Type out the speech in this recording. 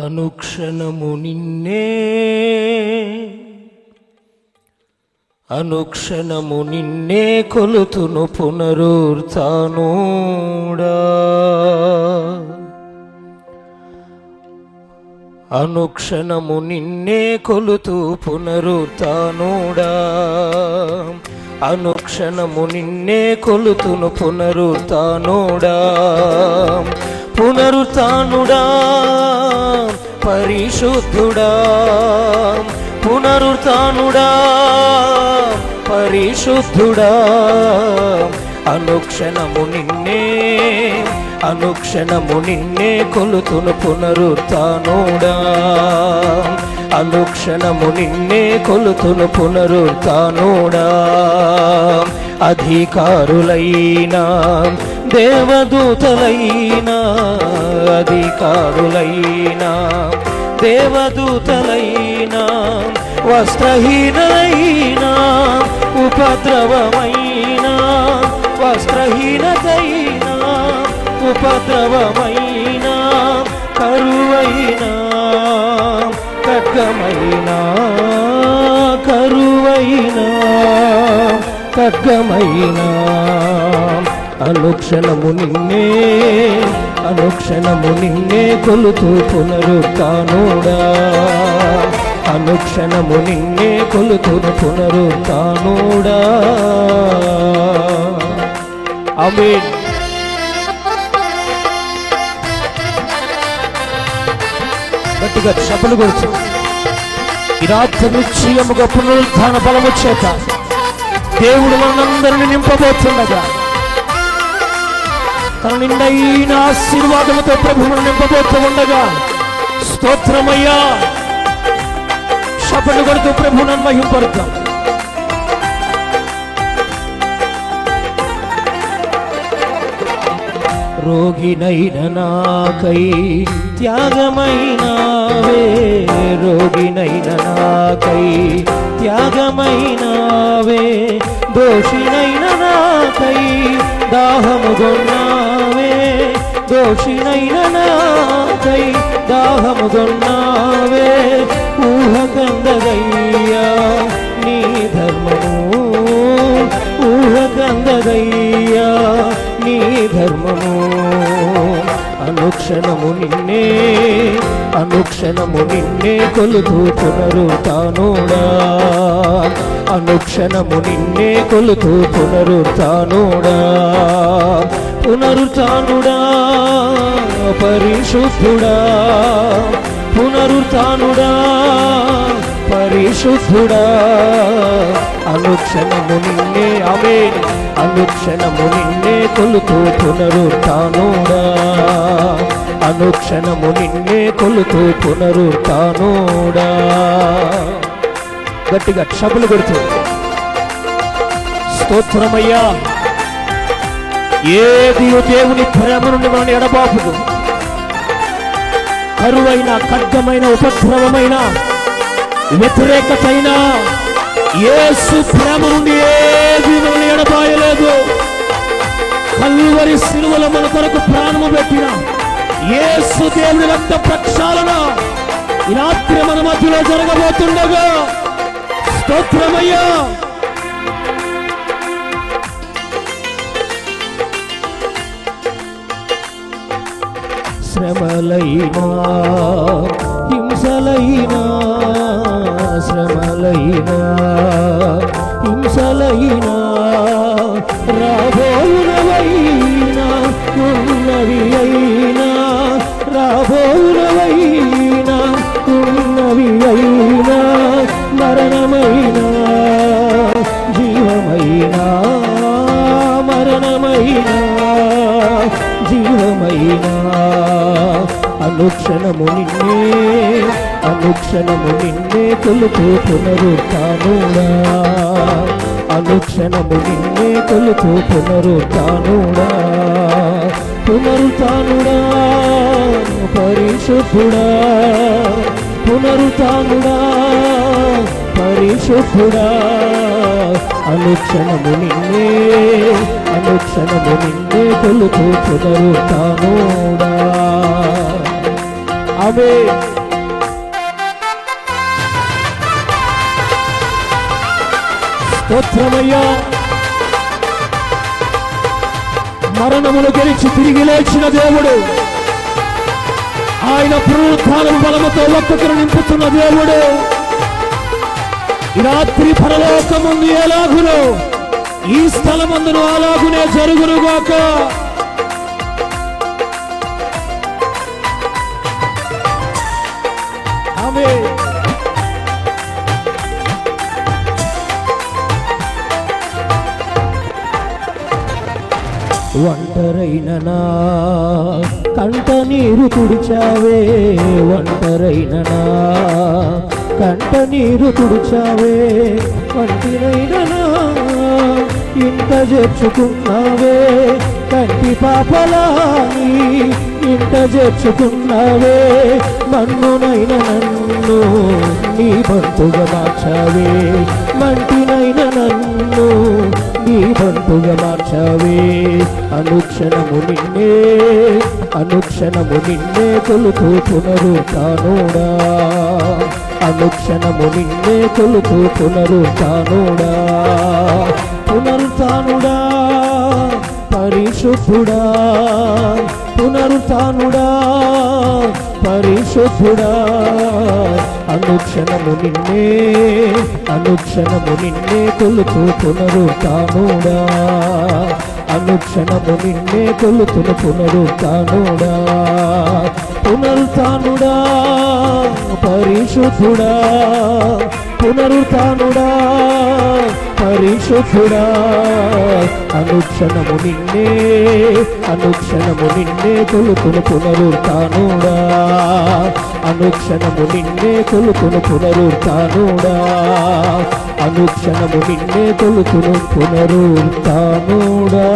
అనుక్షణము నిన్నే అనుక్షణము నిన్నే కొలుతును పునరుత్థానుడా. అనుక్షణము నిన్నే కొలుతూ పునరుత్థానుడా. అనుక్షణము నిన్నే కొలుతును పునరుత్థానుడా. పునరుత్థానుడా పరిశుద్ధుడా. పునరుత్థానుడా పరిశుద్ధుడా. అనుక్షణము నిన్నే అనుక్షణము నిన్నే కొలుతును పునరుత్థానుడా. అనుక్షణము నిన్నే కొలుతును పునరుత్థానుడా. అధికారులైనా దేవదూతలైనా అధికారులైనా దేవదూతలైనా వస్త్రహీనైనా ఉపద్రవమైనా వస్త్రహీనతైనా ఉపద్రవమైనా కరువైనా ఖడ్గమైనా కరువైనా ఖడ్గమైనా అనుక్షణము నిన్నే అనుక్షణము నిన్నే కొలుతూ పునరుత్థానుడా. అనుక్షణము నిన్నే కొలుతూ పునరుత్థానుడా. ఆమేన్. గట్టిగా చప్పలు కొడుతూ ఈ రాత్రి నిశ్చయముగా పునరుత్థాన బలము చేత దేవుడు మనందరిని నింపబోతుండగా తన నిండైన ఆశీర్వాదముతో ప్రభువును నింపబోతూ ఉండగా స్తోత్రమయ్యా చప్పలు కొడుతూ ప్రభువును మహిమపడతాం. రోగినైన నాకై త్యాగమైనావే. రోగినైన నాకై త్యాగమైనావే. దోషినైన నాకై దాహముగొన్నావే. దోషినైన నాకై దాహముగొన్నావే. ఊహకందదయ్యా నీ ధర్మము. ఊహకందదయ్యా నీ ధర్మము. అనుక్షణము నిన్నే అనుక్షణము నిన్నే కొలుతూ పునరుత్థానుడా. అనుక్షణము నిన్నే కొలుతూ పునరుత్థానుడా. పునరుత్థానుడా పరిశుద్ధుడా. పునరుత్థానుడా పరిశుద్ధుడా. అనుక్షణము నిన్నే ఆమేన్. అనుక్షణము నిన్నే కొలుతూ పునరుత్థానుడా. అనుక్షణము నిన్నే కొలుతూ పునరుత్థానుడా. గట్టిగా చప్పలు కొడుతూ స్తోత్రమయ్యా. ఏది దేవుని ప్రేమ నుండి మనల్ని ఎడబాపుదు. కరువైన ఖడ్గమైన ఉపద్రవమైన వ్యతిరేకతైన యేసు ప్రేమ నుండి ఏది మనల్ని ఎడబాయలేదు. కల్వరి శిలువలో మన కొరకు ప్రాణము పెట్టిన యేసు దేవుని రక్త ప్రక్షాళన ఈ రాత్రి మన మధ్యలో జరగబోతుండగా స్తోత్రమయ్యా. శ్రమలైనా హింసలైనా శ్రమలైనా హింసలైనా రాబోవునవైనా ఉన్నవి అయినా రాబోవునవైనా ఉన్నవి అయినా మరణమైనా జీవమైనా మరణమైనా జీవమైనా అనుక్షణము నిన్నే అనుక్షణము నిన్నే కొలుతూ పునరుత్థానుడా. అనుక్షణము నిన్నే కొలుతూ పునరుత్థానుడా. పునరుత్థానుడా పరిశుద్ధుడా. పునరుత్థానుడా పరిశుద్ధుడా. అనుక్షణము నిన్నే అనుక్షణము నిన్నే కొలుతూ పునరుత్థానుడా. ఆమేన్. స్తోత్రమయ్యా. మరణమును గెలిచి తిరిగి లేచిన దేవుడు, ఆయన పునరుత్థానం బలముతో ఒక్కొక్కరు నింపుతున్న దేవుడు. ఈ రాత్రి పరలోకముందు ఎలాగునో ఈ స్థలమందును అలాగునే జరుగునుగాక. ఆమేన్. ఒంటరైన నా కంట నీరు తుడిచావే, ఒంటరైన నా కంట నీరు తుడిచావే, ఒంటిరైన నా ఇంట చేర్చుకున్నావే, కంటి పాపలాని ఇంట చేర్చుకున్నావే, మన్నునైన నన్ను నీ బంతుగా మార్చావే, మంటినైన నన్ను నీ బంతుగా మార్చావే. అనుక్షణము నిన్నే, అనుక్షణము నిన్నే కొలుతూ పునరుత్థానుడా, అనుక్షణము నిన్నే కొలుతూ పునరుత్థానుడా, పునరుత్థానుడా పరిశుద్ధుడా, పునరుత్థానుడా పరిశుద్ధుడా. అనుక్షణము నిన్నే, అనుక్షణము నిన్నే కొలుతూ పునరుత్థానుడా, అనుక్షణము నిన్నే కొలుతును పునరుత్థానుడా, పునరుత్థానుడా పరిశుద్ధుడా, పునరుత్థానుడా పరిశుద్ధుడా. అనుక్షణము నిన్నే, అనుక్షణము నిన్నే కొలుతును పునరుత్థానుడా, అనుక్షణము నిన్నే కొలుతును పునరుత్థానుడా, అనుక్షణము నిన్నే కొలుతును పునరుత్థానుడా.